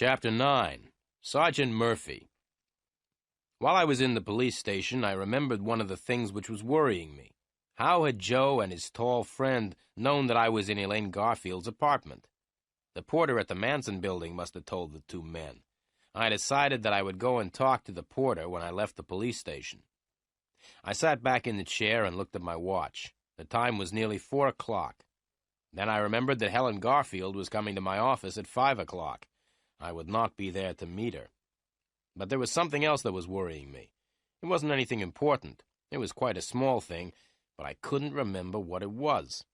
Chapter 9. Sergeant Murphy. While I was in the police station, I remembered one of the things which was worrying me. How had Joe and his tall friend known that I was in Elaine Garfield's apartment? The porter at the Manson building must have told the two men. I decided that I would go and talk to the porter when I left the police station. I sat back in the chair and looked at my watch. The time was nearly 4 o'clock. Then I remembered that Helen Garfield was coming to my office at 5 o'clock. I would not be there to meet her. But there was something else that was worrying me. It wasn't anything important. It was quite a small thing, but I couldn't remember what it was.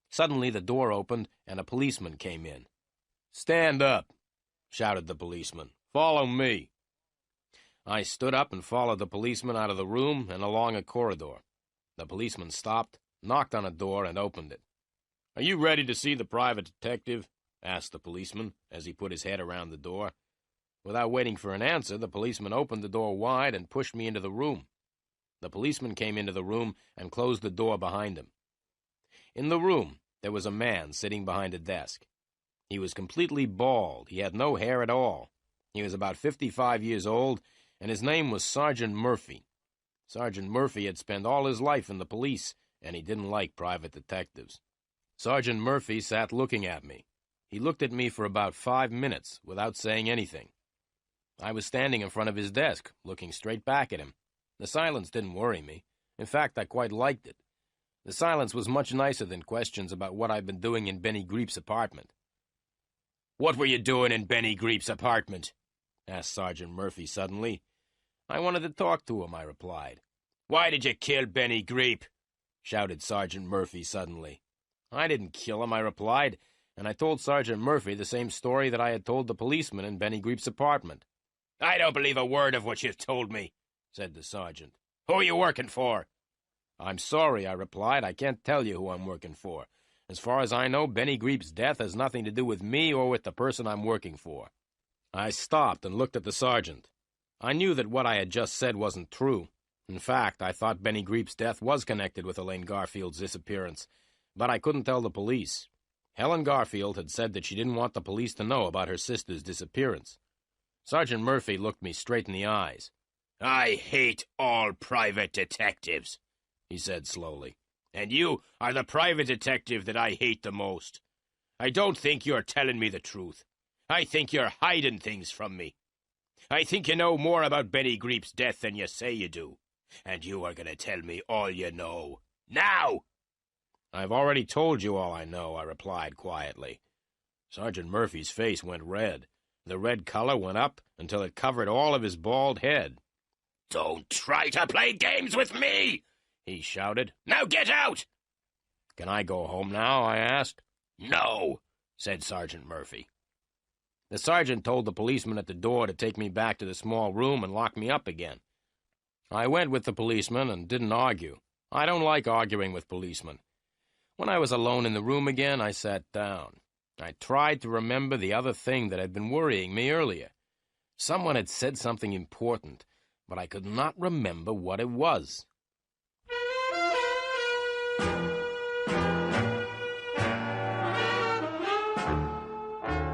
Suddenly the door opened and a policeman came in. "Stand up," shouted the policeman. "Follow me." I stood up and followed the policeman out of the room and along a corridor. The policeman stopped, knocked on a door, and opened it. "Are you ready to see the private detective?" asked the policeman as he put his head around the door. Without waiting for an answer, the policeman opened the door wide and pushed me into the room. The policeman came into the room and closed the door behind him. In the room, there was a man sitting behind a desk. He was completely bald. He had no hair at all. He was about 55 years old, and his name was Sergeant Murphy. Sergeant Murphy had spent all his life in the police, and he didn't like private detectives. Sergeant Murphy sat looking at me. He looked at me for about 5 minutes without saying anything. I was standing in front of his desk, looking straight back at him. The silence didn't worry me. In fact, I quite liked it. The silence was much nicer than questions about what I'd been doing in Benny Greep's apartment. "What were you doing in Benny Greep's apartment?" asked Sergeant Murphy suddenly. "I wanted to talk to him," I replied. "Why did you kill Benny Greep?" shouted Sergeant Murphy suddenly. "I didn't kill him," I replied, and I told Sergeant Murphy the same story that I had told the policeman in Benny Greep's apartment. "I don't believe a word of what you've told me," said the sergeant. "Who are you working for?" "I'm sorry," I replied. "I can't tell you who I'm working for. As far as I know, Benny Greep's death has nothing to do with me or with the person I'm working for." I stopped and looked at the sergeant. I knew that what I had just said wasn't true. In fact, I thought Benny Greep's death was connected with Elaine Garfield's disappearance, but I couldn't tell the police. Helen Garfield had said that she didn't want the police to know about her sister's disappearance. Sergeant Murphy looked me straight in the eyes. "I hate all private detectives," he said slowly. "And you are the private detective that I hate the most. I don't think you're telling me the truth. I think you're hiding things from me. I think you know more about Benny Greep's death than you say you do. And you are going to tell me all you know. Now!" "I've already told you all I know," I replied quietly. Sergeant Murphy's face went red. The red color went up until it covered all of his bald head. "Don't try to play games with me!" he shouted. "Now get out!" "Can I go home now?" I asked. "No," said Sergeant Murphy. The sergeant told the policeman at the door to take me back to the small room and lock me up again. I went with the policeman and didn't argue. I don't like arguing with policemen. When I was alone in the room again, I sat down. I tried to remember the other thing that had been worrying me earlier. Someone had said something important, but I could not remember what it was.